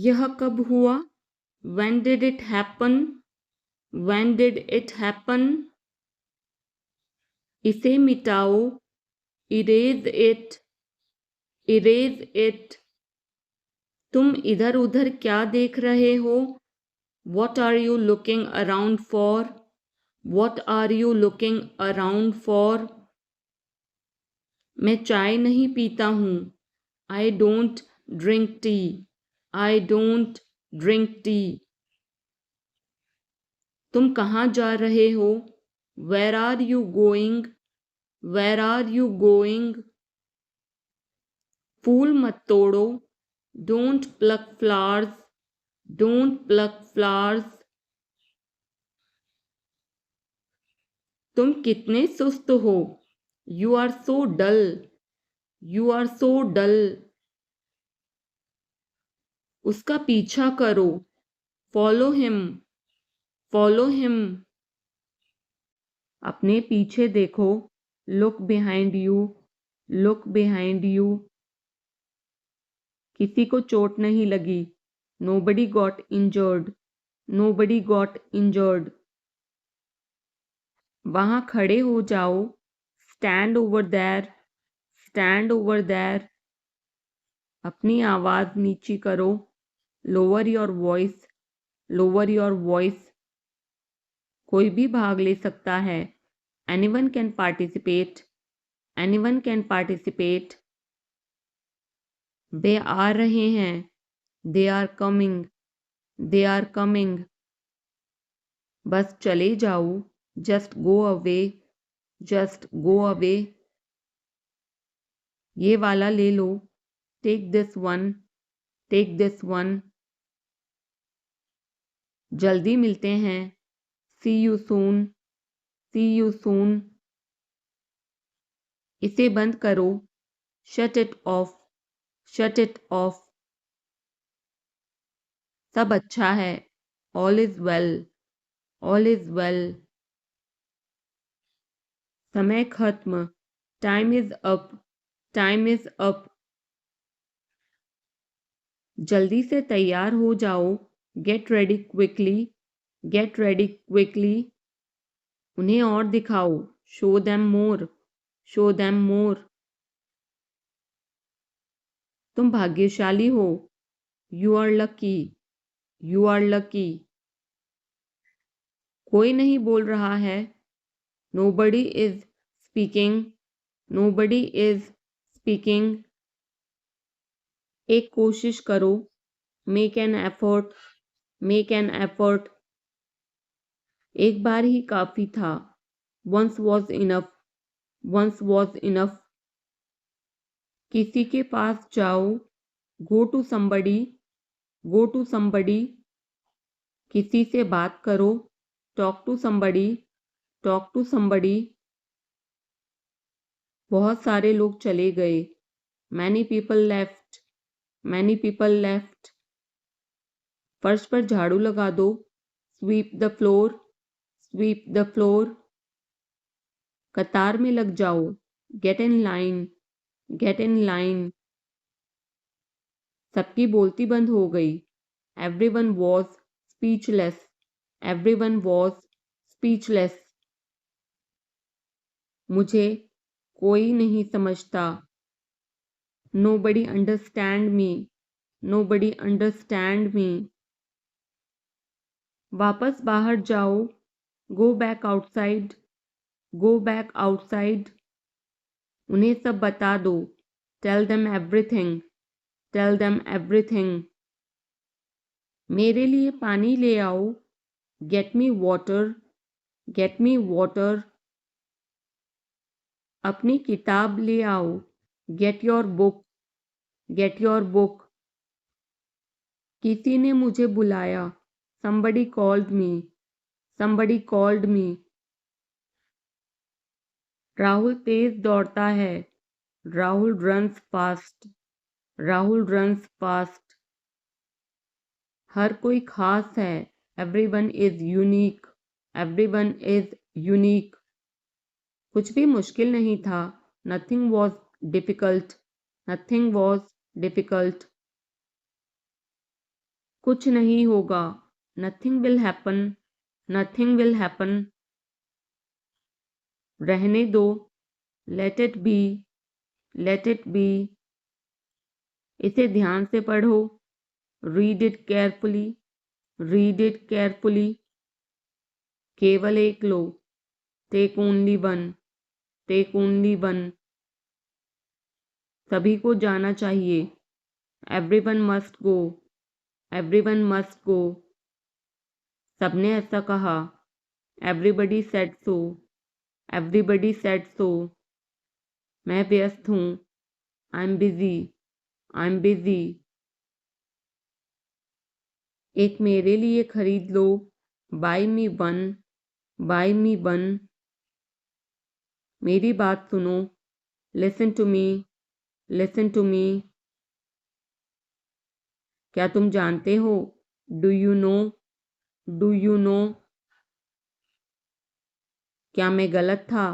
यह कब हुआ? When did it happen? When did it happen? इसे मिटाओ. Erase it. Erase it. तुम इधर उधर क्या देख रहे हो? What are you looking around for? What are you looking around for? मैं चाय नहीं पीता हूँ. I don't drink tea. I don't drink tea. तुम कहाँ जा रहे हो? Where are you going? Where are you going? फूल मत तोड़ो. Don't pluck flowers. Don't pluck flowers. तुम कितने सुस्त हो? You are so dull. You are so dull. उसका पीछा करो. Follow him. Follow him. अपने पीछे देखो. Look behind you. Look behind you. किसी को चोट नहीं लगी. Nobody got injured. Nobody got injured. वहाँ खड़े हो जाओ. Stand over there. Stand over there. अपनी आवाज नीची करो. Lower your voice. Lower your voice. कोई भी भाग ले सकता है. Anyone can participate. Anyone can participate. वे आ रहे हैं. They are coming. They are coming. बस चले जाओ. Just go away. Just go away. ये वाला ले लो. Take this one. Take this one. जल्दी मिलते हैं. See you soon. See you soon. इसे बंद करो. Shut it off. Shut it off. सब अच्छा है. All is well. All is well. समय खत्म. Time is up. Time is up. जल्दी से तैयार हो जाओ. Get ready quickly. Get ready quickly. उन्हें और दिखाओ. Show them more. Show them more. तुम भाग्यशाली हो. You are lucky. You are lucky. कोई नहीं बोल रहा है. Nobody is speaking. Nobody is speaking. एक कोशिश करो. Make an effort. Make an effort. एक बार ही काफी था. Once was enough. Once was enough. किसी के पास जाओ. Go to somebody. Go to somebody. किसी से बात करो. Talk to somebody. Talk to somebody. बहुत सारे लोग चले गए. Many people left. Many people left. फर्श पर झाड़ू लगा दो. Sweep the floor. Sweep the floor. कतार में लग जाओ. Get in line. Get in line. सबकी बोलती बंद हो गई. Everyone was speechless. Everyone was speechless. मुझे कोई नहीं समझता. Nobody understand me. Nobody understand me. वापस बाहर जाओ. Go back outside. Go back outside. उन्हें सब बता दो. Tell them everything. Tell them everything. मेरे लिए पानी ले आओ. Get me water. Get me water. अपनी किताब ले आओ. Get your book. Get your book. किसी ने मुझे बुलाया. Somebody called me. Somebody called me. Rahul तेज दौड़ता है. Rahul runs fast. Rahul runs fast. हर कोई खास है. Everyone is unique. Everyone is unique. कुछ भी मुश्किल नहीं था. Nothing was difficult. Nothing was difficult. कुछ नहीं होगा, nothing will happen, nothing will happen. रहने दो, let it be, let it be. इसे ध्यान से पढ़ो, read it carefully, read it carefully. केवल एक लो, take only one, take only one. सभी को जाना चाहिए, everyone must go, everyone must go. सबने ऐसा कहा, everybody said so, everybody said so. मैं व्यस्त हूँ, I am busy, I am busy. एक मेरे लिए खरीद लो, bye me one, buy me one. मेरी बात सुनो, listen to me, listen to me. क्या तुम जानते हो, do you know, do you know. क्या मैं गलत था,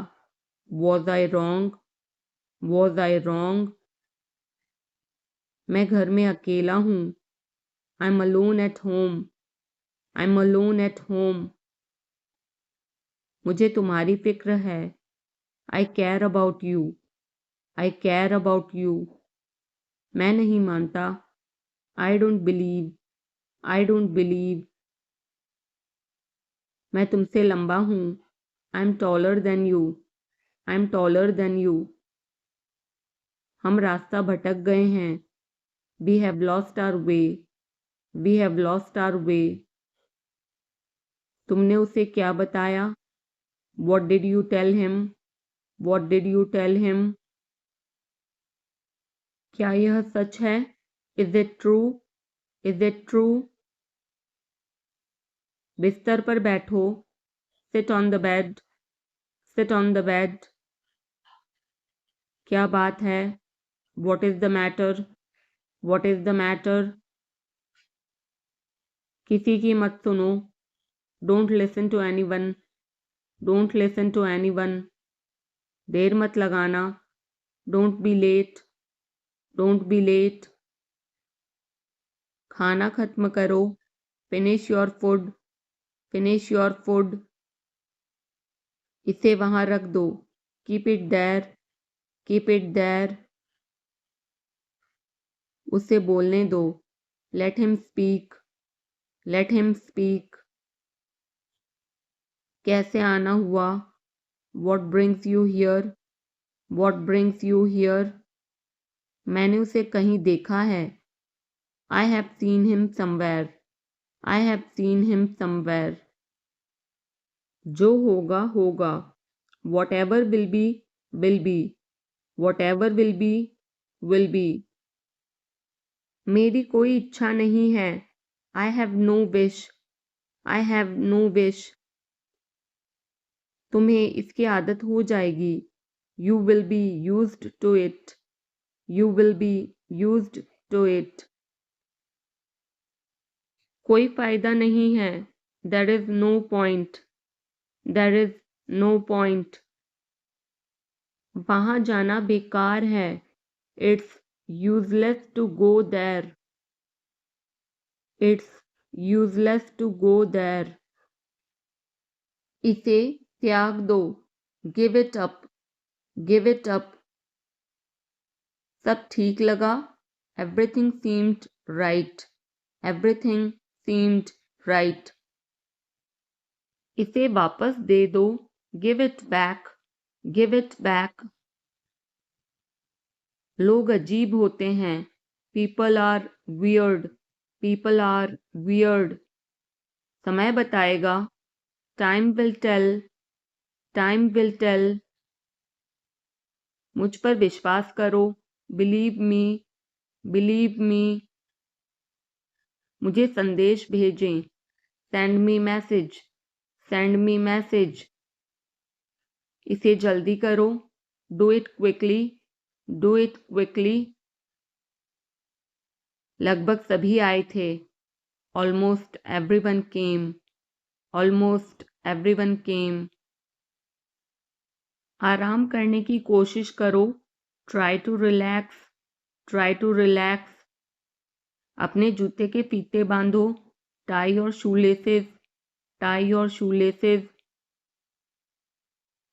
was I wrong, was I wrong. मैं घर में अकेला हूँ, I am alone at home, I am alone at home. मुझे तुम्हारी फिक्र है, I care about you, I care about you. मैं नहीं मानता, I don't believe, I don't believe. मैं तुमसे लंबा हूँ, I am taller than you, I am taller than you. हम रास्ता भटक गए हैं, we have lost our way, we have lost our way. तुमने उसे क्या बताया, what did you tell him, what did you tell him. क्या यह सच है, is it true, is it true. बिस्तर पर बैठो, sit on the bed, sit on the bed. क्या बात है, what is the matter, what is the matter. किसी की मत सुनो, don't listen to anyone, don't listen to anyone. देर मत लगाना, don't be late, don't be late. खाना खत्म करो, finish your food, finish your food. इसे वहां रख दो, keep it there, keep it there. उसे बोलने दो, let him speak, let him speak. कैसे आना हुआ, what brings you here, what brings you here. मैंने उसे कहीं देखा है, I have seen him somewhere, I have seen him somewhere. जो होगा होगा, whatever will be, will be, whatever will be, will be. मेरी कोई इच्छा नहीं है, I have no wish, I have no wish. तुम्हें इसकी आदत हो जाएगी, you will be used to it, you will be used to it. कोई फायदा नहीं है, there is no point, there is no point. वहां जाना बेकार है, it's useless to go there, it's useless to go there. इसे त्याग दो, give it up, give it up. सब ठीक लगा, everything seemed right, everything seemed right. इसे वापस दे दो, give it back, give it back. लोग अजीब होते हैं, people are weird, people are weird. समय बताएगा, time will tell, time will tell. मुझ पर विश्वास करो, बिलीव मी, बिलीव मी। मुझे संदेश भेजें, send me message, send me message. इसे जल्दी करो, do it quickly, do it quickly. लगभग सभी आए थे, almost everyone came, almost everyone came. आराम करने की कोशिश करो, try to relax, try to relax. अपने जूते के फीते बांधो, tie your shoelaces, tie your shoelaces.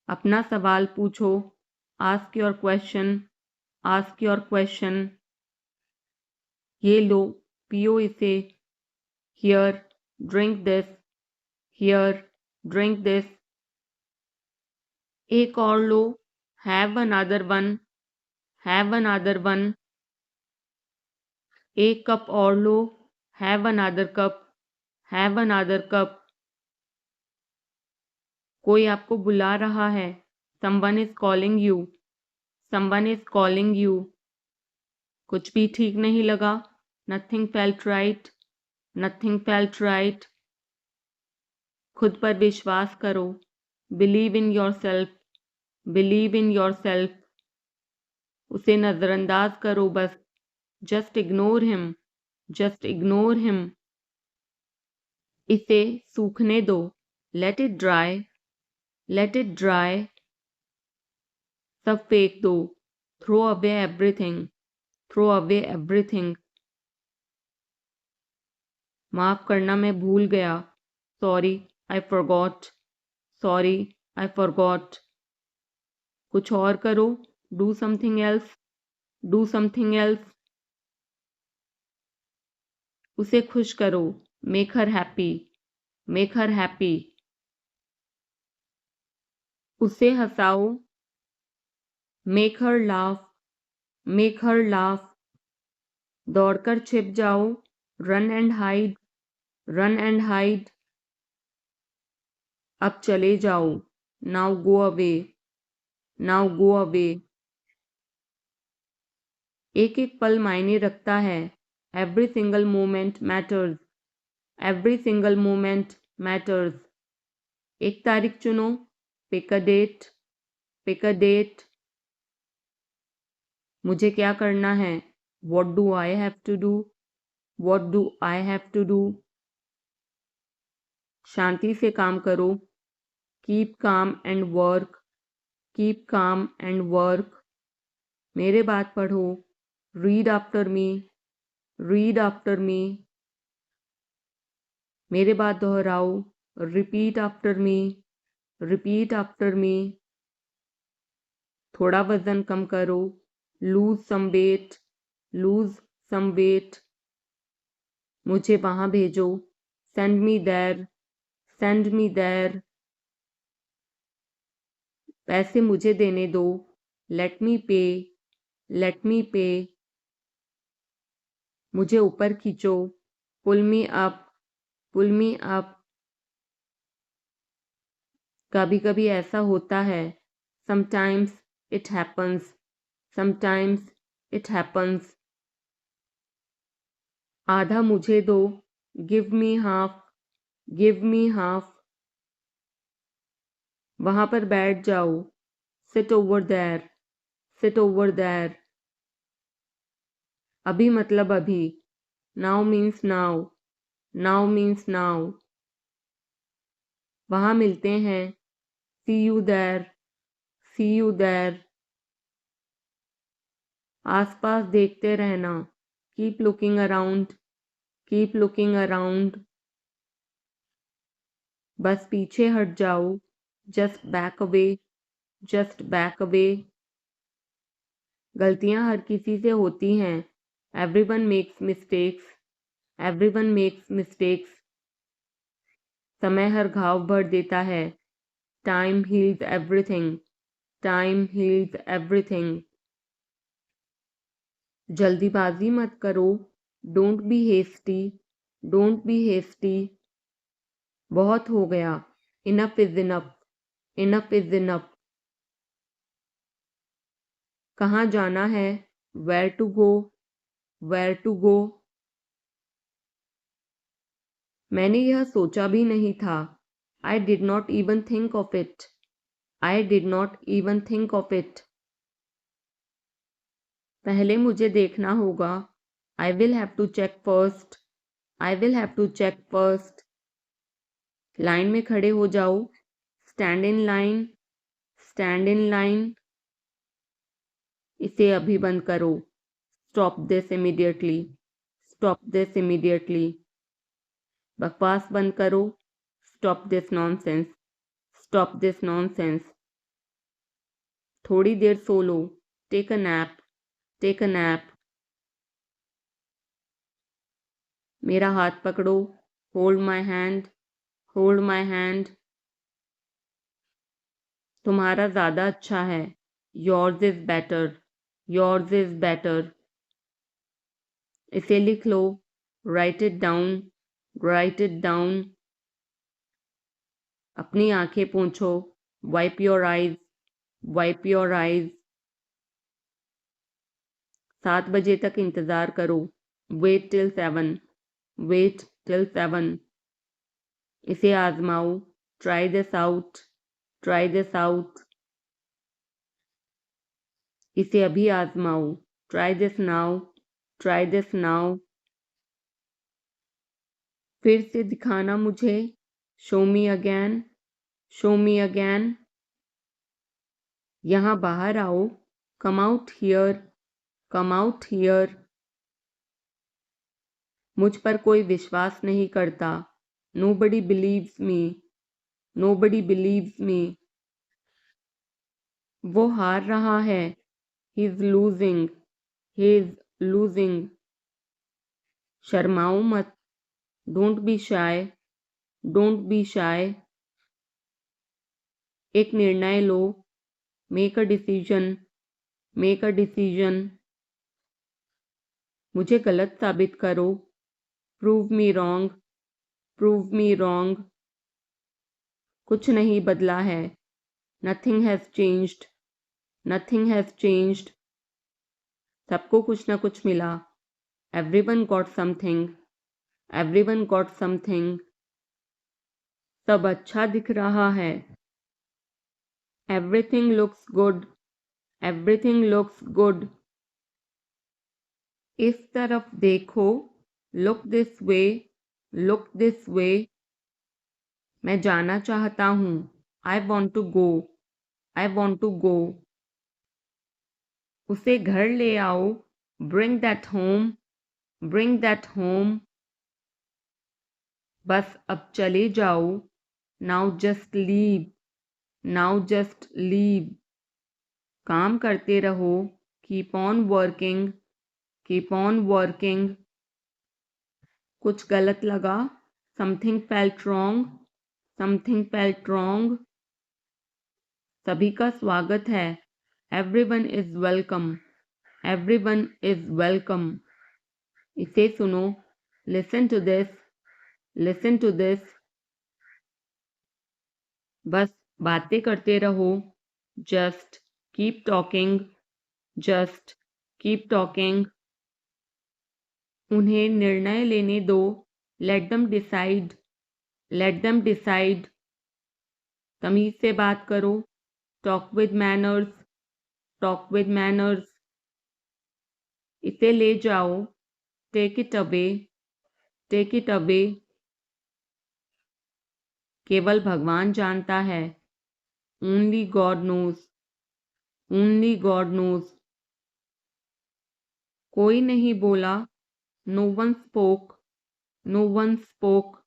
अपना सवाल पूछो, ask your question, ask your question. ये लो, पियो इसे, here, drink this, here, drink this. एक और लो, have another one, have another one. एक कप और लो, have another cup, have another cup. कोई आपको बुला रहा है, someone is calling you, someone is calling you. कुछ भी ठीक नहीं लगा, nothing felt right, nothing felt right. खुद पर विश्वास करो, believe in yourself, believe in yourself. उसे नजरअंदाज करो बस, just ignore him, just ignore him. इसे सूखने दो, let it dry, let it dry. सब फेंक दो, throw away everything, throw away everything. माफ करना, मैं भूल गया, sorry I forgot, sorry I forgot. कुछ और करो, do something else, do something else. उसे खुश करो, make her happy, make her happy. उसे हंसाओ, make her laugh, make her laugh. दौड़कर छिप जाओ, run and hide, run and hide. अब चले जाओ, now go away, now go away. एक एक पल मायने रखता है, every single moment matters, every single moment matters. एक तारीख चुनो, pick a date, pick a date. मुझे क्या करना है, what do I have to do, what do I have to do. शांति से काम करो, keep calm and work, keep calm and work. मेरे बात पढ़ो, read after me, read after me. मेरे बात दोहराओ, repeat after me, repeat after me. थोड़ा वजन कम करो, lose some weight, lose some weight. मुझे वहां भेजो, send me there, send me there. पैसे मुझे देने दो, लेट मी पे, लेट मी पे। मुझे ऊपर खींचो, पुल मी अप, पुल मी अप। कभी कभी ऐसा होता है, sometimes it happens, sometimes it happens. आधा मुझे दो, give me half, give me half. वहां पर बैठ जाओ, sit over there, sit over there. अभी मतलब अभी, now means now, now means now. वहां मिलते हैं, see you there, see you there. आसपास देखते रहना, keep looking around, keep looking around. बस पीछे हट जाओ, just back away, just back away. गलतियां हर किसी से होती हैं, everyone makes mistakes, everyone makes mistakes. समय हर घाव भर देता है, time heals everything, time heals everything. जल्दीबाजी मत करो, don't be hasty, don't be hasty. बहुत हो गया, enough is enough, enough is enough. कहाँ जाना है, where to go, where to go. मैंने यह सोचा भी नहीं था, I did not even think of it, I did not even think of it. पहले मुझे देखना होगा, I will have to check first, I will have to check first. Line में खड़े हो जाओ, stand in line, stand in line. इसे अभी बंद करो, stop this immediately, stop this immediately. बकवास बंद करो। Stop this nonsense. Stop this nonsense. थोड़ी देर सो लो। Take a nap. Take a nap. मेरा हाथ पकड़ो। Hold my hand. Hold my hand. तुम्हारा ज़्यादा अच्छा है। Yours is better. Yours is better. इसे लिख लो। Write it down. Write it down. अपनी आंखें पोंछो। Wipe your eyes. Wipe your eyes. 7 बजे तक इंतज़ार करो। Wait till 7। Wait till 7। इसे आजमाओ। Try this out. Try this out. इसे अभी आजमाओ। Try this now. Try this now. फिर से दिखाना मुझे। Show me again. Show me again. यहाँ बाहर आओ। Come out here. Come out here. मुझ पर कोई विश्वास नहीं करता। Nobody believes me. Nobody believes me. वो हार रहा है। He is losing. He is losing. शर्माओ मत। Don't be shy. Don't be shy. एक निर्णय लो। Make a decision. Make a decision. मुझे गलत साबित करो। Prove me wrong. Prove me wrong. कुछ नहीं बदला है। Nothing has changed. Nothing has changed. सबको कुछ ना कुछ मिला। Everyone got something. Everyone got something. सब अच्छा दिख रहा है। Everything looks good. Everything looks good. इस तरफ देखो। Look this way. Look this way. मैं जाना चाहता हूँ। I want to go. I want to go. उसे घर ले आओ। Bring that home. Bring that home. बस अब चले जाओ। Now just leave. Now just leave. काम करते रहो। Keep on working. Keep on working. कुछ गलत लगा। Something felt wrong. Something felt wrong. सभी का स्वागत है। Everyone is welcome. Everyone is welcome. इसे सुनो। Listen to this. Listen to this. बस बातें करते रहो। Just keep talking. Just keep talking. उन्हें निर्णय लेने दो। Let them decide. Let them decide. तमीज से बात करो। Talk with manners. Talk with manners. इसे ले जाओ। Take it away. Take it away. केवल भगवान जानता है। Only God knows. Only God knows. कोई नहीं बोला। No one spoke. No one spoke.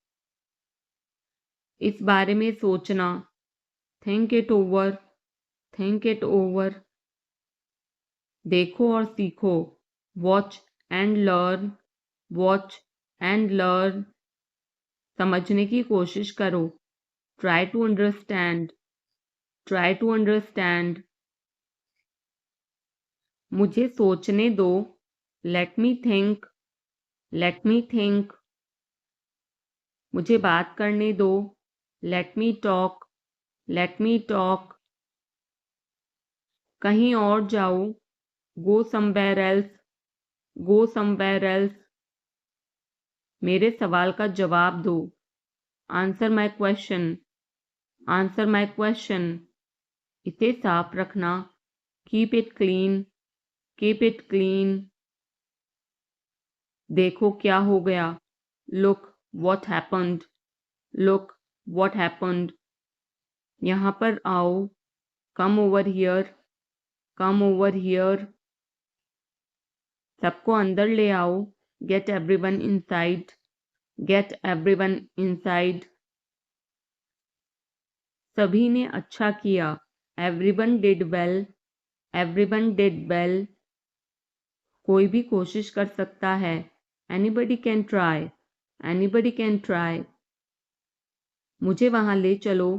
इस बारे में सोचना। Think it over. Think it over. देखो और सीखो। Watch and learn. Watch and learn. समझने की कोशिश करो। Try to understand. Try to understand. मुझे सोचने दो। Let me think. Let me think. मुझे बात करने दो। Let me talk. Let me talk. कहीं और जाओ। Go somewhere else. Go somewhere else. मेरे सवाल का जवाब दो। Answer my question. Answer my question. इसे साफ रखना। Keep it clean. Keep it clean. देखो क्या हो गया। Look what happened. Look what happened. यहाँ पर आओ। Come over here. Come over here. सबको अंदर ले आओ। Get everyone inside. Get everyone inside. सभी ने अच्छा किया. Everyone did well. Everyone did well. कोई भी कोशिश कर सकता है. Anybody can try. Anybody can try. मुझे वहां ले चलो.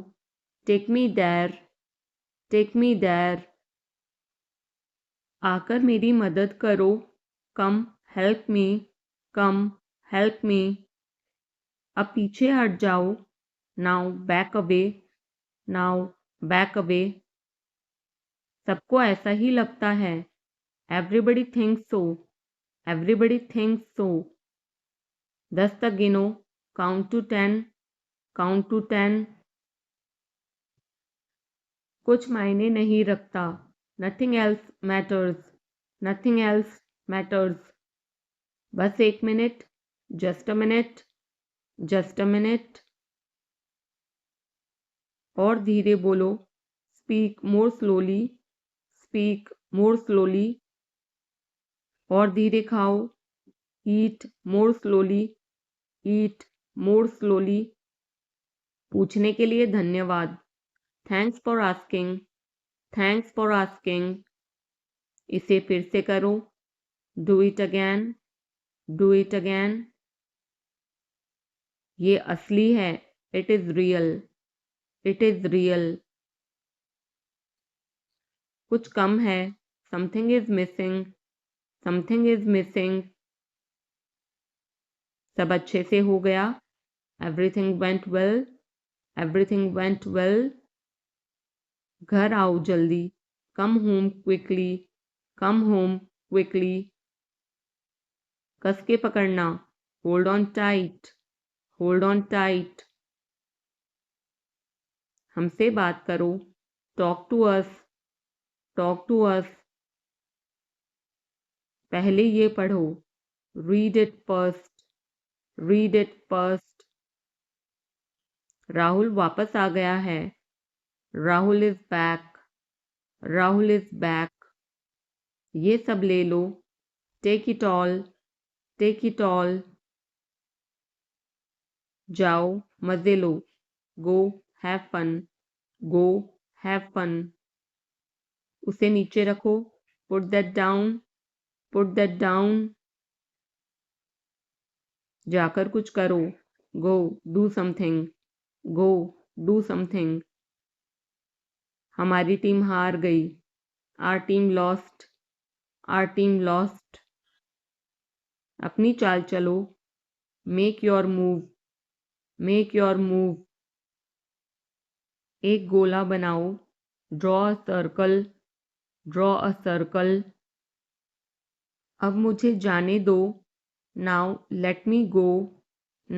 Take me there. Take me there. आकर मेरी मदद करो. Come help me. Come help me. अब पीछे हट जाओ. Now back away. Now back away. सबको ऐसा ही लगता है. Everybody thinks so. Everybody thinks so. 10 तक गिनो. Count to 10. Count to 10. कुछ मायने नहीं रखता. Nothing else matters. Nothing else matters. बस 1 minute. Just a minute. Just a minute. और धीरे बोलो. Speak more slowly. Speak more slowly. और धीरे खाओ. Eat more slowly. Eat more slowly. पूछने के लिए धन्यवाद. Thanks for asking. Thanks for asking. इसे फिर से करो. Do it again. Do it again. ये असली है. It is real. It is real. कुछ कम है. Something is missing. Something is missing. सब अच्छे से हो गया. Everything went well. Everything went well. घर आओ जल्दी. Come home quickly. Come home quickly. कस के पकड़ना. Hold on tight. Hold on tight. हमसे बात करो. Talk to us. Talk to us. पहले ये पढ़ो. Read it first. Read it first. Rahul वापस आ गया है. Rahul is back. Rahul is back. ये सब ले लो. Take it all. Take it all. जाओ मजे लो. Go have fun. Go have fun. उसे नीचे रखो. Put that down. Put that down. जाकर कुछ करो. Go do something. Go do something. हमारी टीम हार गई. Our team lost. Our team lost. अपनी चाल चलो. Make your move. Make your move. एक गोला बनाओ. Draw a circle. Draw a circle. अब मुझे जाने दो. Now let me go.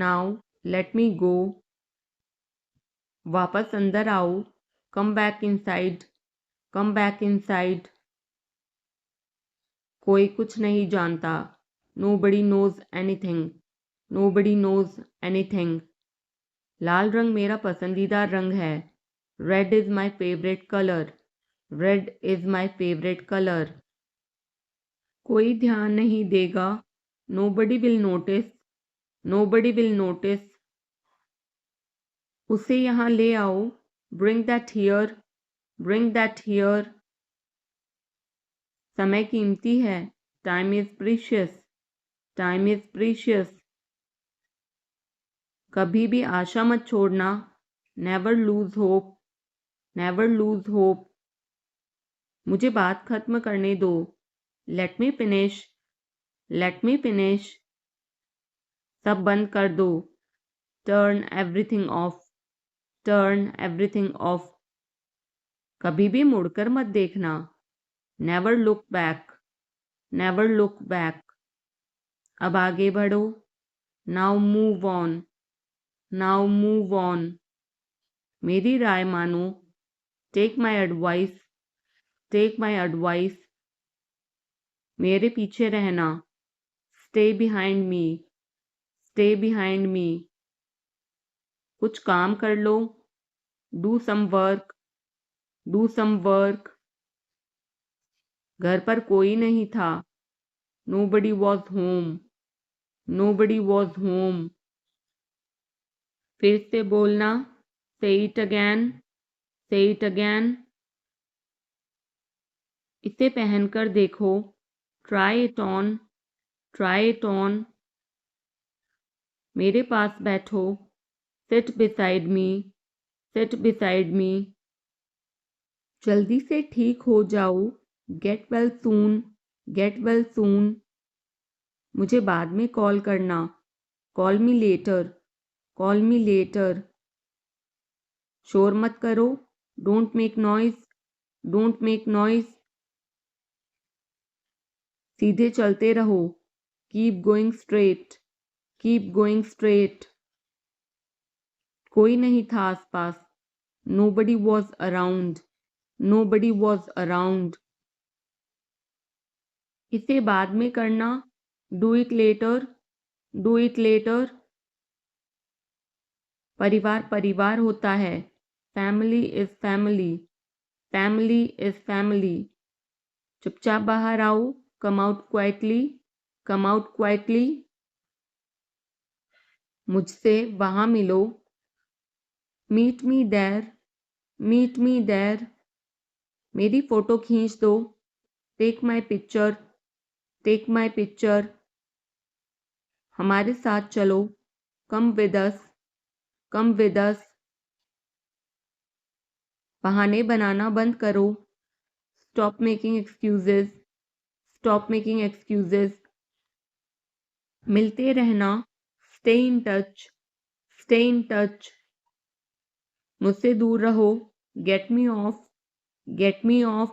Now let me go. वापस अंदर आओ. Come back inside. Come back inside. कोई कुछ नहीं जानता. Nobody knows anything. Nobody knows anything. लाल रंग मेरा पसंदीदा रंग है. Red is my favorite color. Red is my favorite color. कोई ध्यान नहीं देगा. Nobody will notice. Nobody will notice. उसे यहाँ ले आओ. Bring that here. Bring that here. समय कीमती है. Time is precious. Time is precious. कभी भी आशा मत छोड़ना. Never lose hope. Never lose hope. मुझे बात खत्म करने दो. Let me finish. Let me finish. सब बंद कर दो. Turn everything off. Turn everything off. कभी भी मुड़कर मत देखना. Never look back. Never look back. अब आगे बढ़ो. Now move on. Now move on. मेरी राय मानो. Take my advice. Take my advice. मेरे पीछे रहना. Stay behind me. Stay behind me. कुछ काम कर लो. Do some work. Do some work. घर पर कोई नहीं था. Nobody was home. Nobody was home. फिर से बोलना. Say it again. Say it again. इसे पहनकर देखो. Try it on. Try it on. मेरे पास बैठो. Sit beside me. Sit beside me. जल्दी से ठीक हो जाओ. Get well soon. Get well soon. मुझे बाद में कॉल करना. Call me later. Call me later. शोर मत करो. Don't make noise. Don't make noise. सीधे चलते रहो. Keep going straight. Keep going straight. कोई नहीं था आसपास. Nobody was around. Nobody was around. इसे बाद में करना. Do it later. Do it later. परिवार परिवार होता है. Family is family. Family is family. चुपचाप बाहर आओ. Come out quietly. Come out quietly. मुझसे वहाँ मिलो. Meet me there. Meet me there. मेरी फोटो खींच दो. Take my picture. Take my picture. हमारे साथ चलो. Come with us. Come with us. बहाने बनाना बंद करो. Stop making excuses. Stop making excuses. मिलते रहना. Stay in touch. Stay in touch. मुझसे दूर रहो. Get me off. Get me off.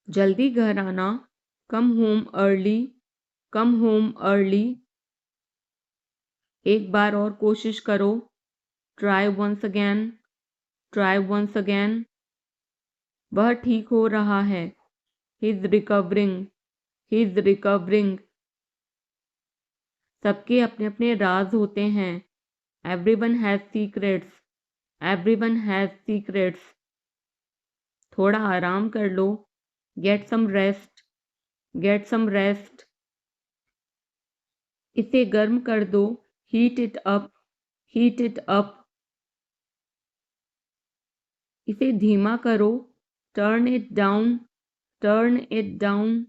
जल्दी घर आना. Come home early. Come home early. एक बार और कोशिश करो. Try once again. Try once again. वह ठीक हो रहा है. He's recovering. He's recovering. सबके अपने अपने राज होते हैं. Everyone has secrets. Everyone has secrets. थोड़ा आराम कर लो. Get some rest. Get some rest. इसे गर्म कर दो. Heat it up. Heat it up. इसे धीमा करो. Turn it down. Turn it down.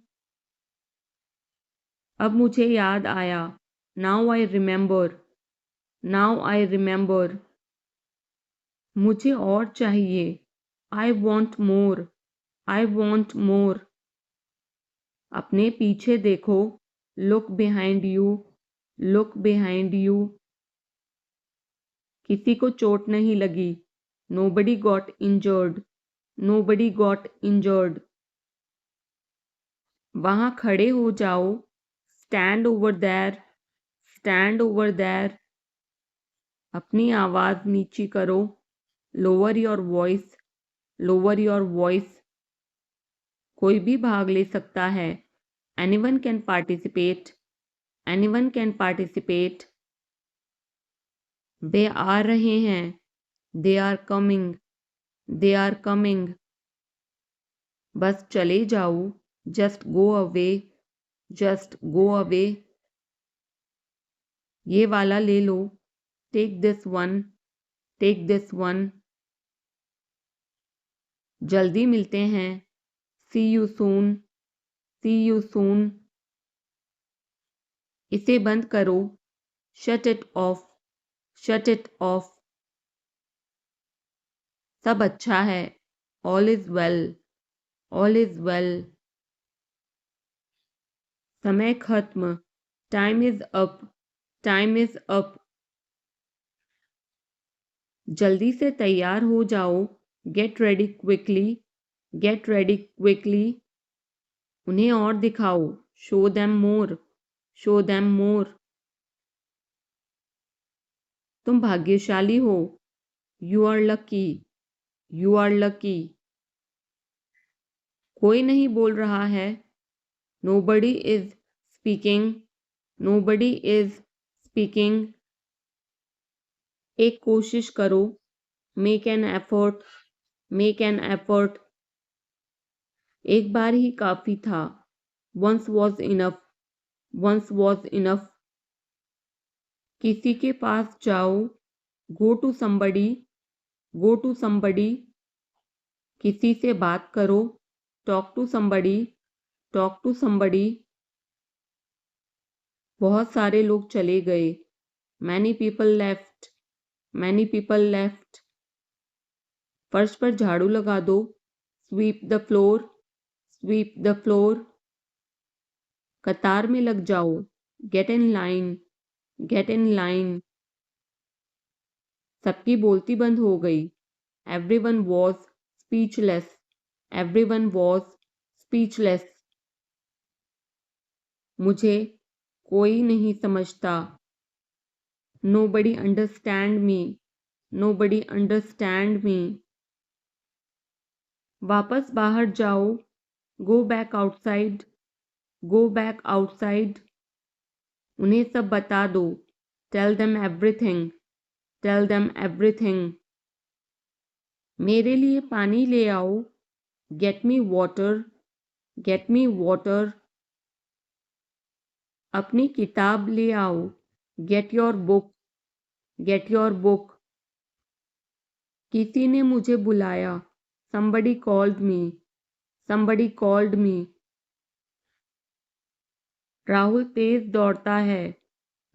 अब मुझे याद आया. Now I remember. Now I remember. मुझे और चाहिए. I want more. I want more. अपने पीछे देखो. Look behind you. Look behind you. किसी को चोट नहीं लगी. Nobody got injured. Nobody got injured. वहाँ खड़े हो जाओ. Stand over there. Stand over there. अपनी आवाज नीची करो. Lower your voice. Lower your voice. कोई भी भाग ले सकता है. Anyone can participate. Anyone can participate. वे आ रहे हैं. They are coming. They are coming. बस चले जाओ. Just go away. Just go away. ये वाला ले लो. Take this one. Take this one. जल्दी मिलते हैं. See you soon. See you soon. इसे बंद करो. Shut it off. Shut it off. सब अच्छा है. All is well. All is well. समय खत्म. Time is up. Time is up. जल्दी से तैयार हो जाओ. Get ready quickly. Get ready quickly. उन्हें और दिखाओ. Show them more. Show them more. तुम भाग्यशाली हो. You are lucky. You are lucky. कोई नहीं बोल रहा है. Nobody is speaking. Nobody is speaking. एक कोशिश करो. Make an effort. Make an effort. एक बार ही काफी था. Once was enough. once was enough. किसी के पास जाओ, go to somebody, go to somebody. किसी से बात करो, talk to somebody, talk to somebody. बहुत सारे लोग चले गए, many people left, many people left. फर्श पर झाड़ू लगा दो, sweep the floor, sweep the floor. कतार में लग जाओ, get in line, get in line. सबकी बोलती बंद हो गई, everyone was speechless, everyone was speechless. मुझे कोई नहीं समझता, nobody understand me, nobody understand me. वापस बाहर जाओ, go back outside, go back outside. उन्हें सब बता दो, tell them everything, tell them everything. मेरे लिए पानी ले आओ, get me water, get me water. अपनी किताब ले आओ, get your book, get your book. किसी ने मुझे बुलाया, somebody called me, somebody called me. Rahul तेज दौड़ता है,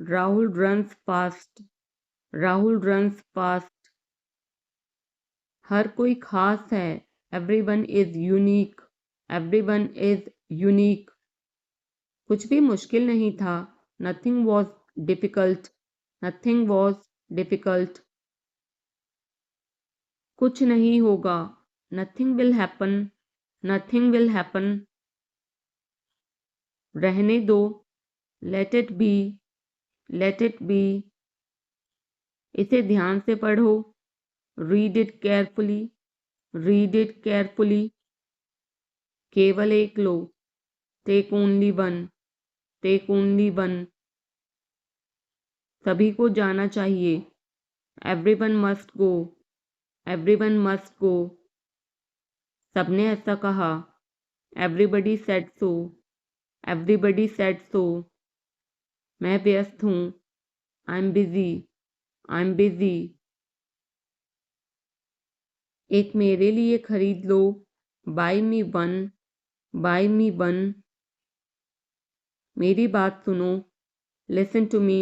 Rahul runs fast, Rahul runs fast. हर कोई खास है, everyone is unique, everyone is unique. कुछ भी मुश्किल नहीं था, nothing was difficult, nothing was difficult. कुछ नहीं होगा, nothing will happen, nothing will happen. रहने दो, let it be, let it be. इसे ध्यान से पढ़ो, read it carefully, read it carefully. केवल एक लो, take only one, take only one. सभी को जाना चाहिए, everyone must go, everyone must go. सबने ऐसा कहा, everybody said so, everybody said so. मैं व्यस्त हूँ, I'm busy, I'm busy. एक मेरे लिए खरीद लो, buy me one, buy me one. मेरी बात सुनो, listen to me,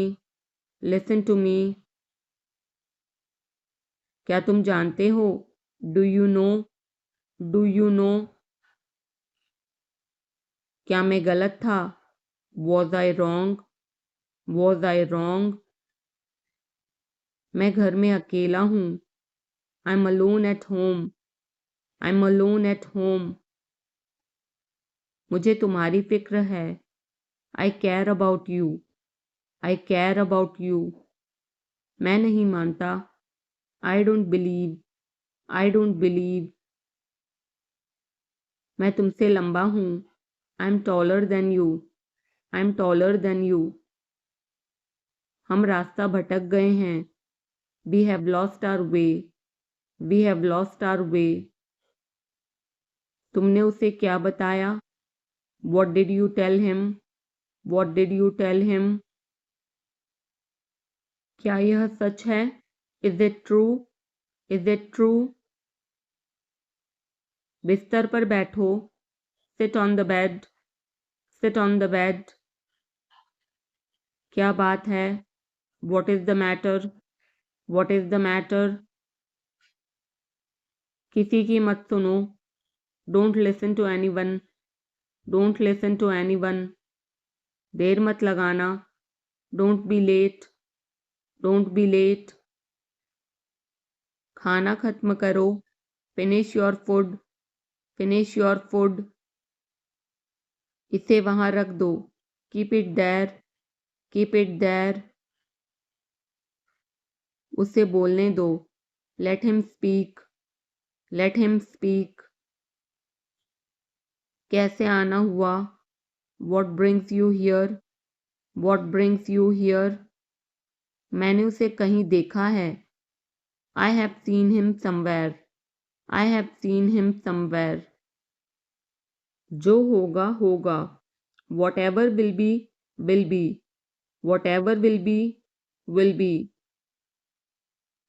listen to me. क्या तुम जानते हो, do you know, do you know. क्या मैं गलत था, was I wrong, was I wrong. मैं घर में अकेला हूँ, I'm alone at home, I'm alone at home. मुझे तुम्हारी फिक्र है, I care about you, I care about you. मैं नहीं मानता, I don't believe, I don't believe. मैं तुमसे लंबा हूँ, I'm taller than you, I'm taller than you. हम रास्ता भटक गए हैं, we have lost our way, we have lost our way. तुमने उसे क्या बताया, what did you tell him, what did you tell him. क्या यह सच है, is it true, is it true. बिस्तर पर बैठो, sit on the bed, sit on the bed. क्या बात है, what is the matter, what is the matter. किसी की मत सुनो, don't listen to anyone, don't listen to anyone. देर मत लगाना, don't be late, don't be late. खाना खत्म करो, finish your food, finish your food. इसे वहां रख दो, keep it there, keep it there. उसे बोलने दो, let him speak, let him speak. कैसे आना हुआ, what brings you here, what brings you here. मैंने उसे कहीं देखा है, I have seen him somewhere, I have seen him somewhere. जो होगा होगा, whatever will be, will be. Whatever will be, will be.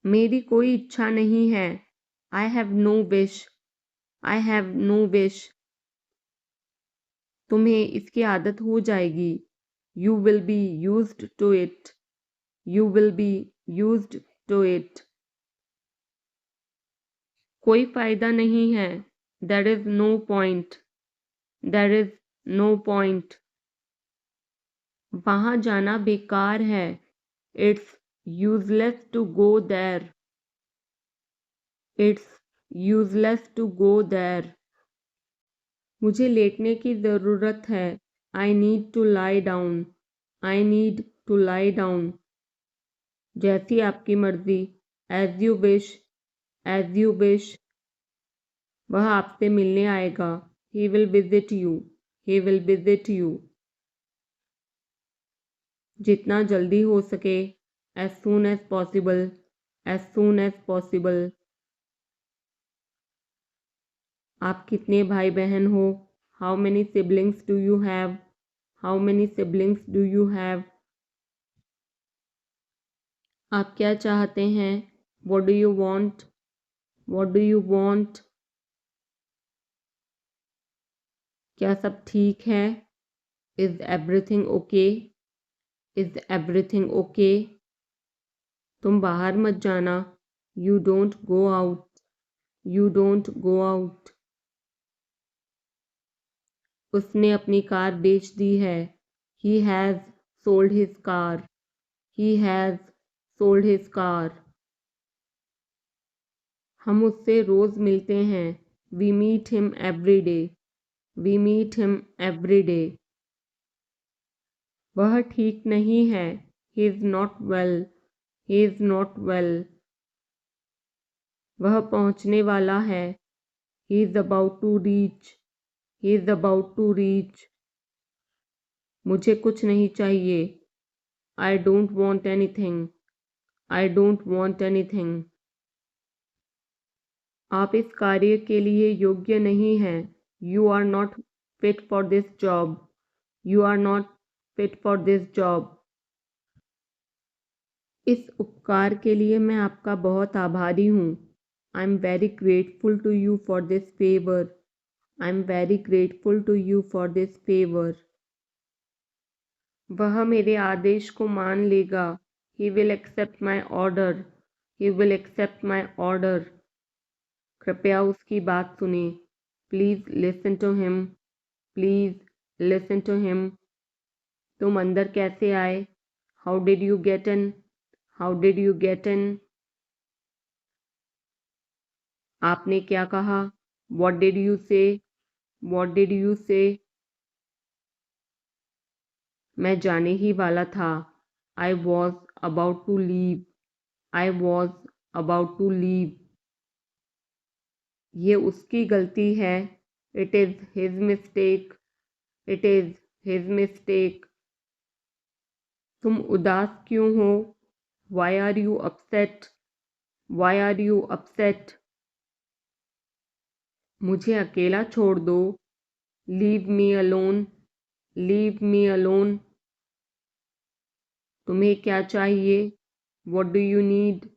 मेरी कोई इच्छा नहीं है. I have no wish. I have no wish. तुम्हें इसकी आदत हो जाएगी. You will be used to it. You will be used to it. कोई फायदा नहीं है. There is no point. There is no point. वहाँ जाना बेकार है. It's useless to go there. It's useless to go there. मुझे लेटने की ज़रूरत है. I need to lie down. I need to lie down. जैसी आपकी मर्जी. As you wish. As you wish. वह आपसे मिलने आएगा. He will visit you. He will visit you. जितना जल्दी हो सके. As soon as possible. As soon as possible. आप कितने भाई बहन हो? How many siblings do you have? How many siblings do you have? आप क्या चाहते हैं? What do you want? What do you want? क्या सब ठीक है? Is everything okay? Is everything okay? तुम बाहर मत जाना. You don't go out. You don't go out. उसने अपनी कार बेच दी है. He has sold his car. He has sold his car. हम उससे रोज़ मिलते हैं. We meet him every day. We meet him every day. वह ठीक नहीं है. He is not well. He is not well. वह पहुंचने वाला है. He is about to reach. He is about to reach. मुझे कुछ नहीं चाहिए. I don't want anything. I don't want anything. आप इस कार्य के लिए योग्य नहीं हैं. You are not fit for this job. You are not fit for this job. इस उपकार के लिए मैं आपका बहुत आभारी हूँ. I am very grateful to you for this favor. I am very grateful to you for this favor. वह मेरे आदेश को मान लेगा. He will accept my order. He will accept my order. कृपया उसकी बात सुने. Please listen to him. Please listen to him. तुम अंदर कैसे आए? How did you get in? How did you get in? आपने क्या कहा? What did you say? What did you say? मैं जाने ही वाला था. I was about to leave. I was about to leave. ये उसकी गलती है. It is his mistake. It is his mistake. तुम उदास क्यों हो? Why are you upset? Why are you upset? मुझे अकेला छोड़ दो. Leave me alone. Leave me alone. तुम्हें क्या चाहिए? What do you need?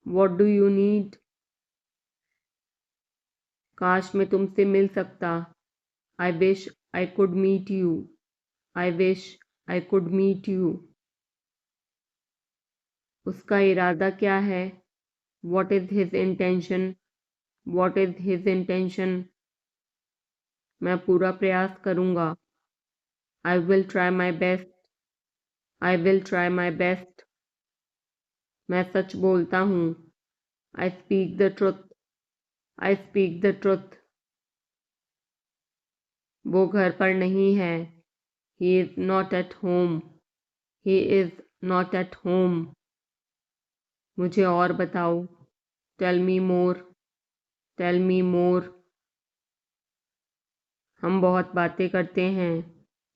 What do you need? काश मैं तुमसे मिल सकता. I wish I could meet you. I wish I could meet you. उसका इरादा क्या है? What is his intention? What is his intention? मैं पूरा प्रयास करूँगा. I will try my best. I will try my best. मैं सच बोलता हूँ. I speak the truth. I speak the truth. वो घर पर नहीं है. He is not at home. He is not at home. मुझे और बताओ. Tell me more. Tell me more. हम बहुत बातें करते हैं.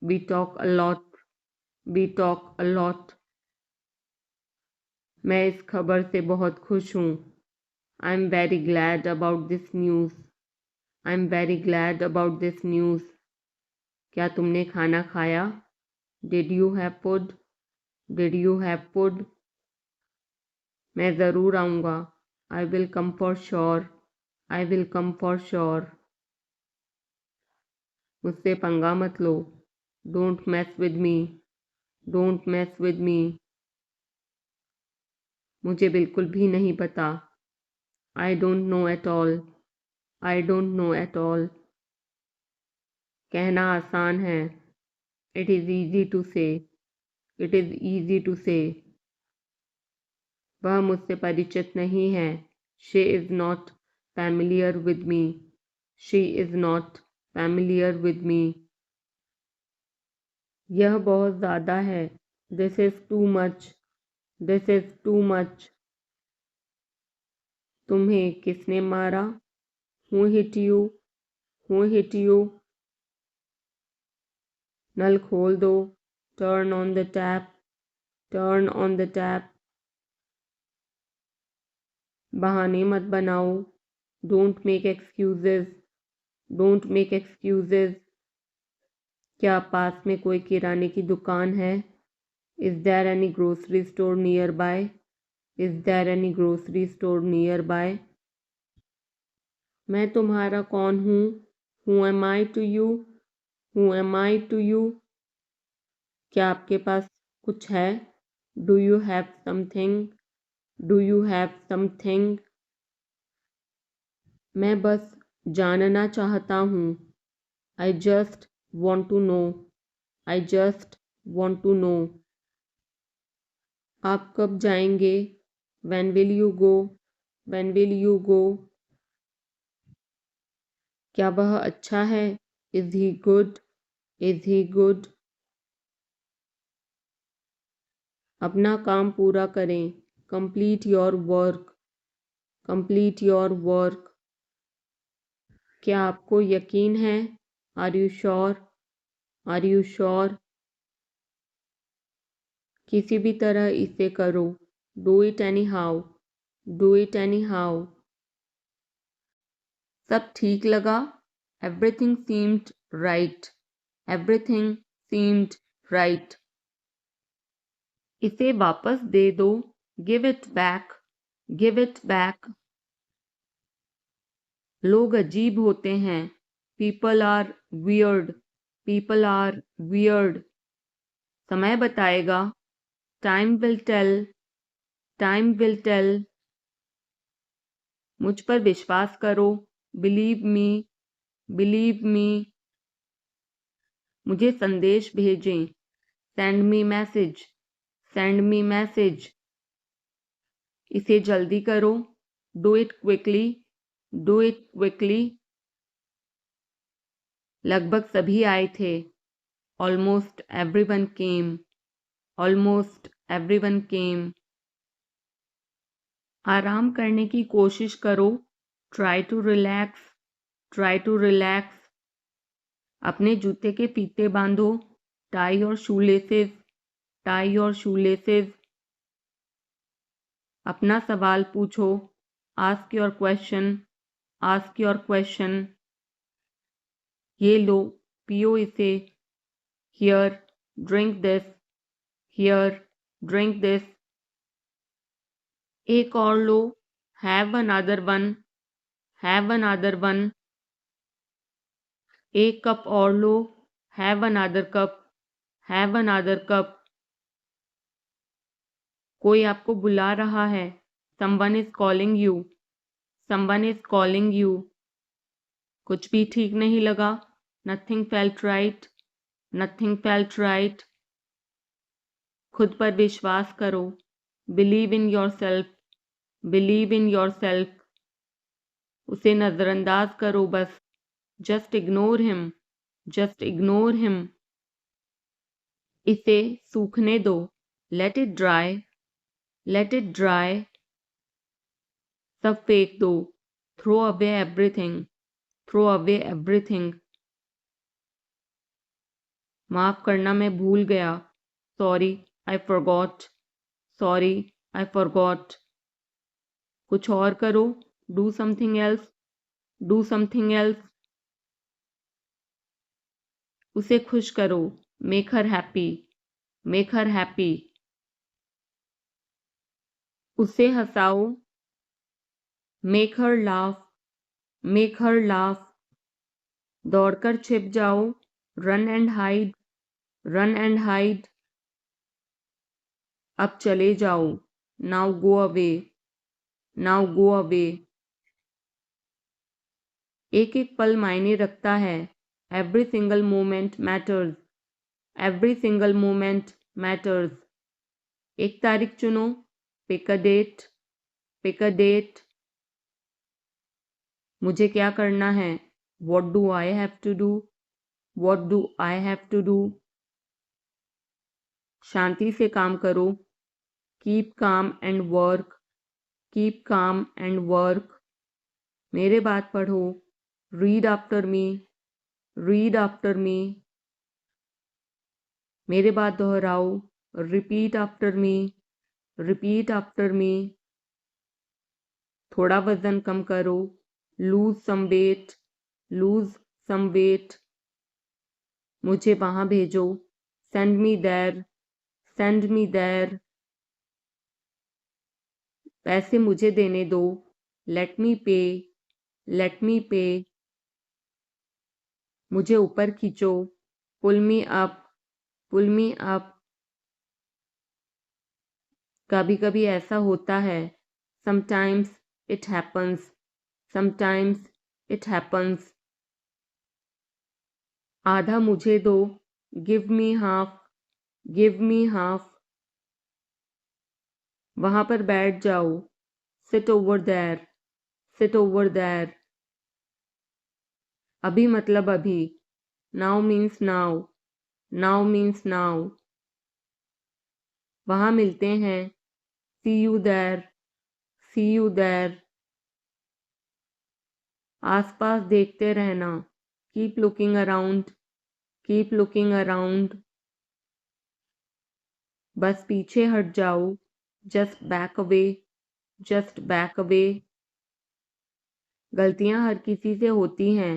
We talk a lot. We talk a lot. मैं इस खबर से बहुत खुश हूँ. I am very glad about this news. I am very glad about this news. क्या तुमने खाना खाया? Did you have food? Did you have food? मैं ज़रूर आऊँगा. I will come for sure. I will come for sure. मुझसे पंगा मत लो. Don't mess with me. Don't mess with me. मुझे बिल्कुल भी नहीं पता. I don't know at all. I don't know at all. कहना आसान है. It is easy to say. It is easy to say. वह मुझसे परिचित नहीं है. She is not familiar with me. She is not familiar with me. यह बहुत ज़्यादा है. This is too much. This is too much. तुम्हें किसने मारा? Who hit you? Who hit you? नल खोल दो. Turn on the tap. Turn on the tap. बहाने मत बनाओ. Don't make excuses. Don't make excuses. क्या पास में कोई किराने की दुकान है? Is there any grocery store nearby? Is there any grocery store nearby? मैं तुम्हारा कौन हूँ? Who am I to you? Who am I to you? क्या आपके पास कुछ है? Do you have something? Do you have something? मैं बस जानना चाहता हूँ. I just want to know. I just want to know. आप कब जाएंगे? When will you go? When will you go? क्या वह अच्छा है? Is he good? Is he good? अपना काम पूरा करें. Complete your work. Complete your work. क्या आपको यकीन है? Are you sure? Are you sure? किसी भी तरह इसे करो. Do it anyhow. Do it anyhow. सब ठीक लगा? Everything seemed right. Everything seemed right. इसे वापस दे दो. Give it back. Give it back. लोग अजीब होते हैं. People are weird. People are weird. समय बताएगा. Time will tell. Time will tell. मुझ पर विश्वास करो. Believe me. Believe me. मुझे संदेश भेजें. Send me message. Send me message. इसे जल्दी करो. Do it quickly. Do it quickly. लगभग सभी आए थे. Almost everyone came. Almost everyone came. आराम करने की कोशिश करो. Try to relax. Try to relax. अपने जूते के फीते बांधो. Tie your shoelaces. Tie your shoelaces. अपना सवाल पूछो. Ask your question. Ask your question. ये लो, पियो इसे. Here, drink this. Here, drink this. एक और लो. Have another one. Have another one. एक कप और लो. Have another cup. Have another cup. कोई आपको बुला रहा है. Someone is calling you. Someone is calling you. कुछ भी ठीक नहीं लगा. Nothing felt right. Nothing felt right. खुद पर विश्वास करो. Believe in yourself. Believe in yourself. उसे नज़रअंदाज करो बस. Just ignore him. Just ignore him. इसे सूखने दो. Let it dry. Let it dry. सब फेंक दो. Throw away everything. Throw away everything. माफ़ करना मैं भूल गया. Sorry, I forgot. Sorry, I forgot. कुछ और करो. Do something else. Do something else. उसे खुश करो. Make her happy. Make her happy. उसे हंसाओ, make her laugh, make her laugh. दौड़कर छिप जाओ, run and hide, run and hide. अब चले जाओ, now go away, now go away. एक एक पल मायने रखता है, every single moment matters, every single moment matters. एक तारीख चुनो, pick a date, pick a date. मुझे क्या करना है, what do I have to do, what do I have to do. शांति से काम करो, keep calm and work, keep calm and work. मेरे बात पढ़ो, read after me, read after me. मेरे बात दोहराओ, repeat after me, repeat after me. थोड़ा वजन कम करो, lose some weight, lose some weight. मुझे वहां भेजो, send me there, send me there. पैसे मुझे देने दो, लेट मी पे, लेट मी पे। मुझे ऊपर खींचो, पुल मी अप, पुल मी अप। कभी कभी ऐसा होता है, sometimes it happens, sometimes it happens. आधा मुझे दो, give me half, give me half. वहां पर बैठ जाओ, sit over there, sit over there. अभी मतलब अभी, now means now, now means now. वहां मिलते हैं, see you there, see you there. आसपास देखते रहना, keep looking around, keep looking around. बस पीछे हट जाओ, just back away, just back away. गलतियां हर किसी से होती हैं,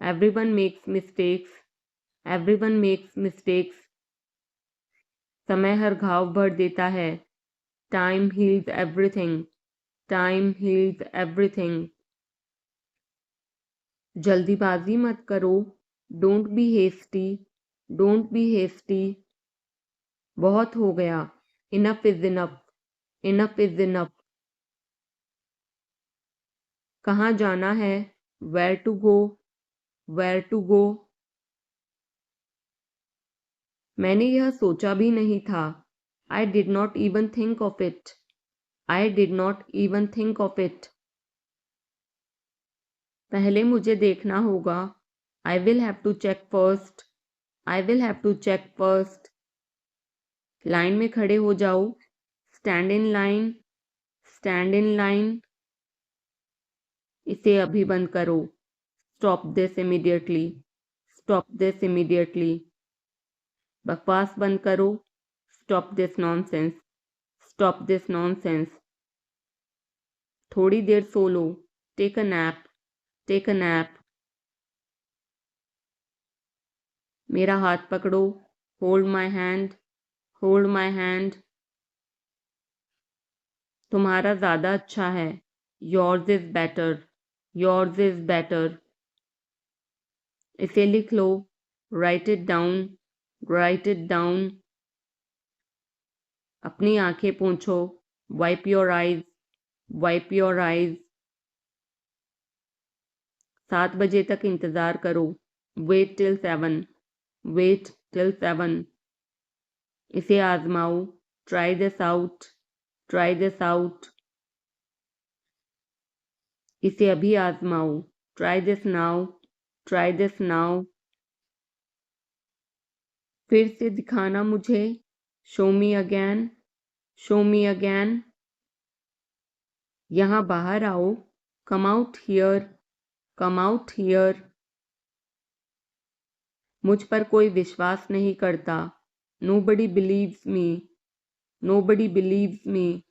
everyone makes mistakes, everyone makes mistakes. समय हर घाव भर देता है, time heals everything, time heals everything. जल्दीबाजी मत करो, don't be hasty, don't be hasty. बहुत हो गया, enough is enough, enough is enough. कहाँ जाना है, where to go, where to go. मैंने यह सोचा भी नहीं था, I did not even think of it, I did not even think of it. पहले मुझे देखना होगा, I will have to check first, I will have to check first. Line में खड़े हो जाओ, stand in line, stand in line. इसे अभी बंद करो, stop this immediately, stop this immediately. बकवास बंद करो, stop this nonsense, stop this nonsense. थोड़ी देर सो लो, take a nap, take a nap. मेरा हाथ पकड़ो, hold my hand, hold my hand. तुम्हारा ज़्यादा अच्छा है, yours is better, yours is better. इसे लिख लो, write it down, write it down. अपनी आंखें पोंछो, wipe your eyes, wipe your eyes. 7 बजे तक इंतज़ार करो, वेट टिल 7, वेट टिल 7। इसे आजमाओ, try this out, try this out. इसे अभी आजमाओ, try this now, try this now. फिर से दिखाना मुझे, show me again, show me again. यहाँ बाहर आओ, come out here, come out here. मुझ पर कोई विश्वास नहीं करता, nobody believes me, nobody believes me.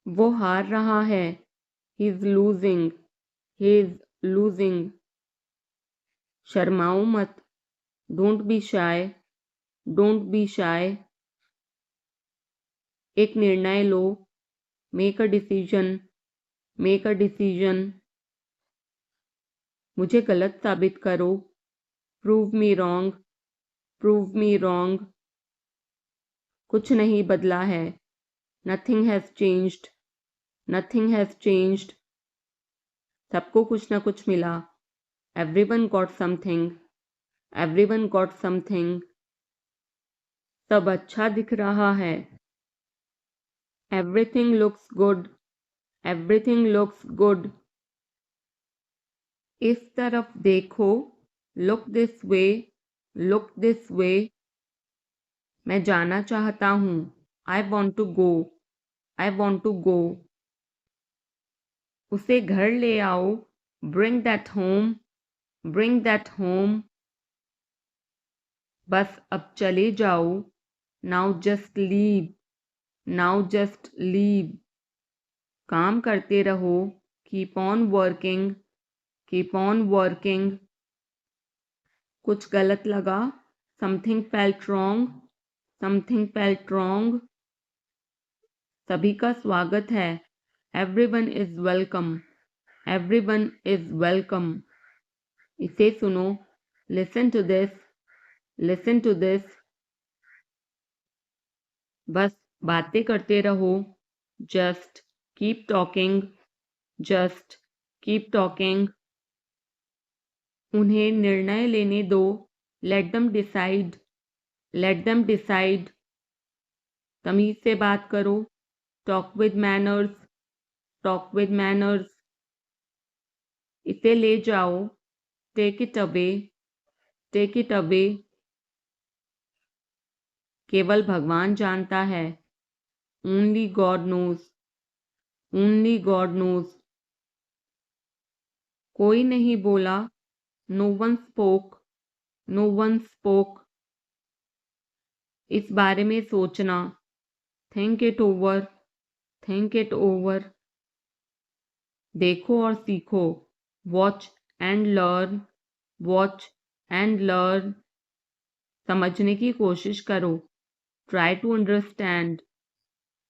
वो हार रहा है, he is losing, he is losing. शर्माओ मत, don't be shy, don't be shy. एक निर्णय लो, make a decision, make a decision. मुझे गलत साबित करो, prove me wrong, prove me wrong. कुछ नहीं बदला है, nothing has changed, nothing has changed. सबको कुछ ना कुछ मिला, everyone got something, everyone got something. सब अच्छा दिख रहा है, everything looks good, everything looks good. इस तरफ देखो, look this way, look this way. मैं जाना चाहता हूँ, I want to go, I want to गो। उसे घर ले आओ, bring that home, bring that home. बस अब चले जाओ, now just leave, now just leave. काम करते रहो, keep on working, keep on working. कुछ गलत लगा, something felt wrong, something felt wrong. सभी का स्वागत है, everyone is welcome, everyone is welcome. इसे सुनो, listen to this, listen to this. बस बातें करते रहो, just keep talking, just keep talking. उन्हें निर्णय लेने दो, let them decide, let them decide. तमीज से बात करो, talk with manners, talk with manners. इसे ले जाओ, take it away, take it away. केवल भगवान जानता है, only God knows, only God knows. कोई नहीं बोला, no one spoke, no one spoke. इस बारे में सोचना, think it over, think it over. देखो और सीखो, watch and learn, watch and learn. समझने की कोशिश करो, try to understand,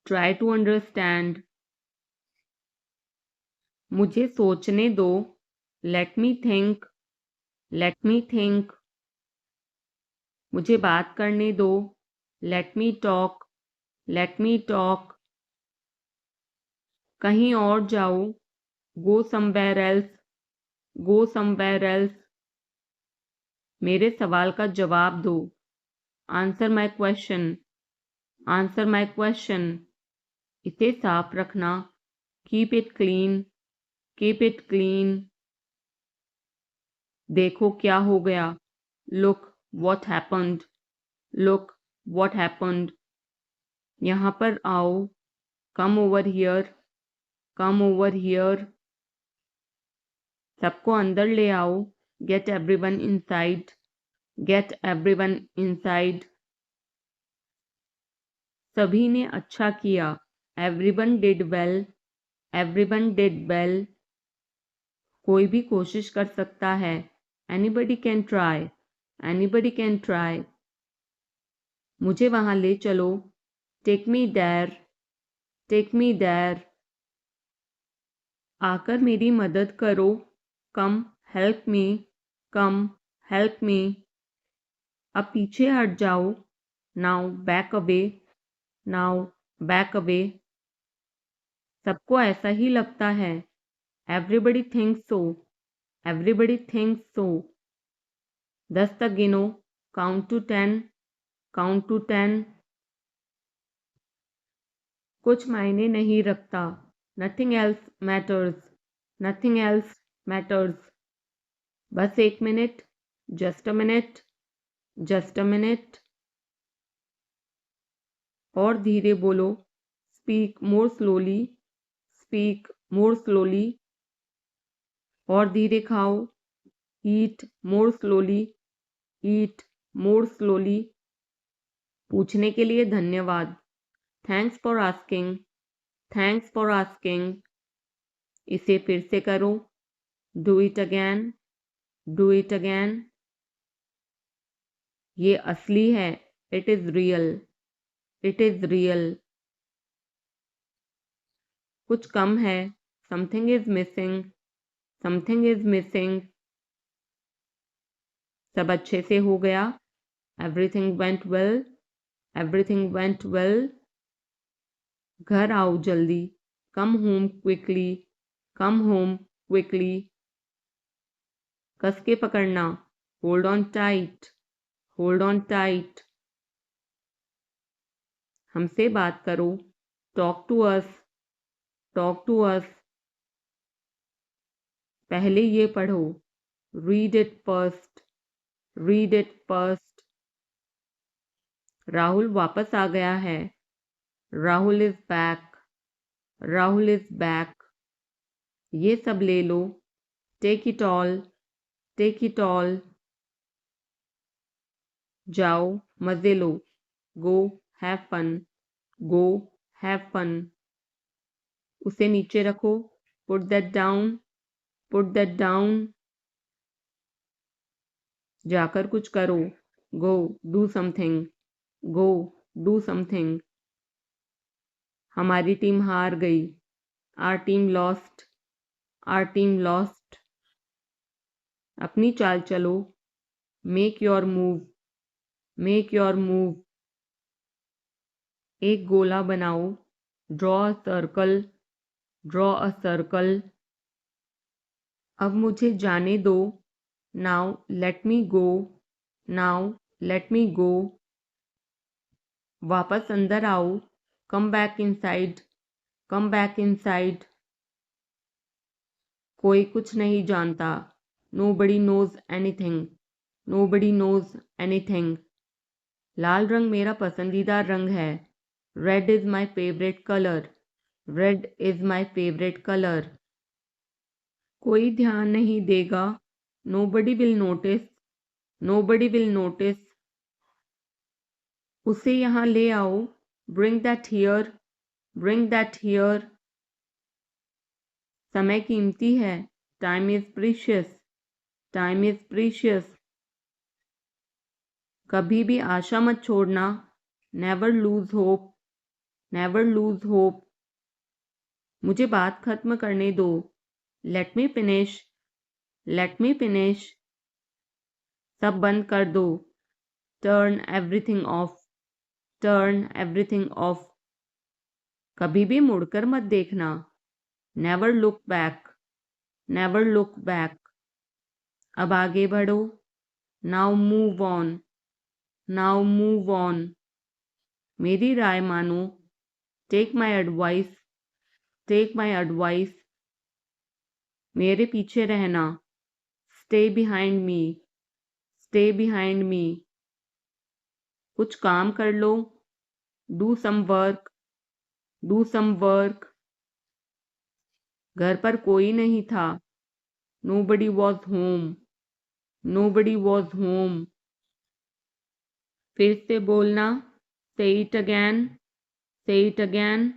try to understand. मुझे सोचने दो, let me think, let me think. मुझे बात करने दो, let me talk, let me talk. कहीं और जाओ, go somewhere else, go somewhere else. मेरे सवाल का जवाब दो, answer my question, answer my question. इसे साफ रखना, keep it clean, keep it clean. देखो क्या हो गया, look what happened, look what happened. यहाँ पर आओ, come over here, come over here. सबको अंदर ले आओ, get everyone inside, get everyone inside. सभी ने अच्छा किया, everyone did well, everyone did well. कोई भी कोशिश कर सकता है, anybody can try, anybody can try. मुझे वहां ले चलो, take me there, take me there. आकर मेरी मदद करो, कम हेल्प मी, कम हेल्प मी। अब पीछे हट जाओ, now back away, now back away. सबको ऐसा ही लगता है, एवरीबडी थिंक्स सो, एवरीबडी थिंक्स सो। 10 तक गिनो, काउंट टू 10, काउंट टू 10। कुछ मायने नहीं रखता, nothing else matters, nothing else matters. बस 1 minute, just a minute, just a minute. और धीरे बोलो, speak more slowly, speak more slowly. और धीरे खाओ, ईट मोर स्लोली, ईट मोर स्लोली। पूछने के लिए धन्यवाद, thanks for asking, thanks for asking. इसे फिर से करो, do it again, do it again. ये असली है, It is real. It is real. कुछ कम है. Something is missing. Something is missing. सब अच्छे से हो गया. Everything went well. Everything went well. घर आओ जल्दी. Come home quickly. Come home quickly. कस के पकड़ना. Hold on tight. Hold on tight. हमसे बात करो. Talk to us. Talk to us. पहले ये पढ़ो. Read it first. Read it first. Rahul वापस आ गया है. Rahul is back. Rahul is back. ये सब ले लो. Take it all. Take it all. जाओ मजे लो. Go have fun. Go have fun. उसे नीचे रखो. Put that down. Put that down. जाकर कुछ करो. Go do something. Go do something. हमारी टीम हार गई. Our team lost. Our team lost. अपनी चाल चलो. Make your move. Make your move. एक गोला बनाओ. Draw a circle. Draw a circle. अब मुझे जाने दो. Now let me go. Now let me go. वापस अंदर आओ. Come back inside. Come back inside. कोई कुछ नहीं जानता. Nobody knows anything. Nobody knows anything. लाल रंग मेरा पसंदीदा रंग है. Red is my favorite color. Red is my favorite color. कोई ध्यान नहीं देगा. Nobody will notice. Nobody will notice. उसे यहाँ ले आओ. Bring that here. Bring that here. समय कीमती है. Time is precious. Time is precious. कभी भी आशा मत छोड़ना. Never lose hope. Never lose hope. मुझे बात खत्म करने दो. Let me finish. Let me finish. सब बंद कर दो. Turn everything off. Turn everything off. कभी भी मुड़कर मत देखना. Never look back. Never look back. अब आगे बढ़ो. Now move on. Now move on. मेरी राय मानो. Take my advice. Take my advice. मेरे पीछे रहना. Stay behind me. Stay behind me. कुछ काम कर लो. Do some work. Do some work. घर पर कोई नहीं था. Nobody was home. Nobody was home. फिर से बोलना. Say it again. Say it again.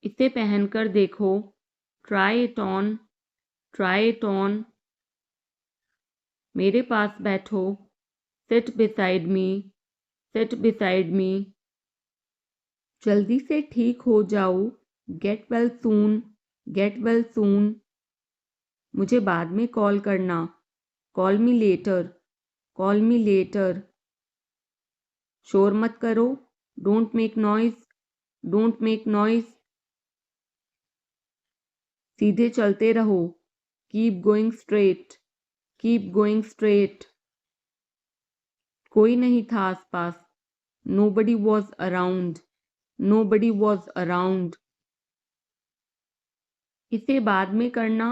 इसे पहनकर देखो. Try it on. Try it on. मेरे पास बैठो. Sit beside me. Sit beside me. जल्दी से ठीक हो जाओ. Get well soon. Get well soon. मुझे बाद में कॉल करना. Call me later. Call me later. शोर मत करो. Don't make noise. Don't make noise. सीधे चलते रहो. Keep going straight. Keep going straight. कोई नहीं था आसपास. Nobody was around. Nobody was around. इसे बाद में करना.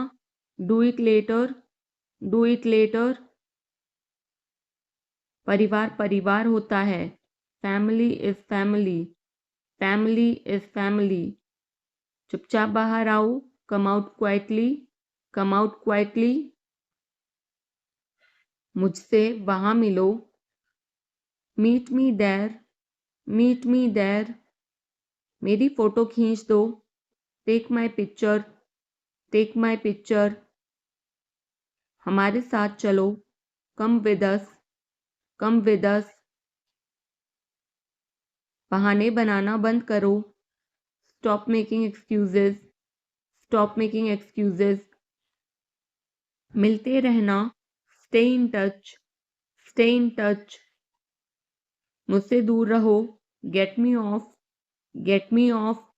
Do it later. Do it later. परिवार परिवार होता है. Family is family. Family is family. चुपचाप बाहर आओ. Come out quietly. Come out quietly. मुझसे वहाँ मिलो. Meet me there. Meet me there. मेरी फोटो खींच दो. Take my picture. Take my picture. हमारे साथ चलो. Come with us. Come with us, बहाने बनाना बंद करो, stop making excuses, stop making excuses, मिलते रहना, stay in touch, stay in touch, मुझसे दूर रहो, get me of, get me of,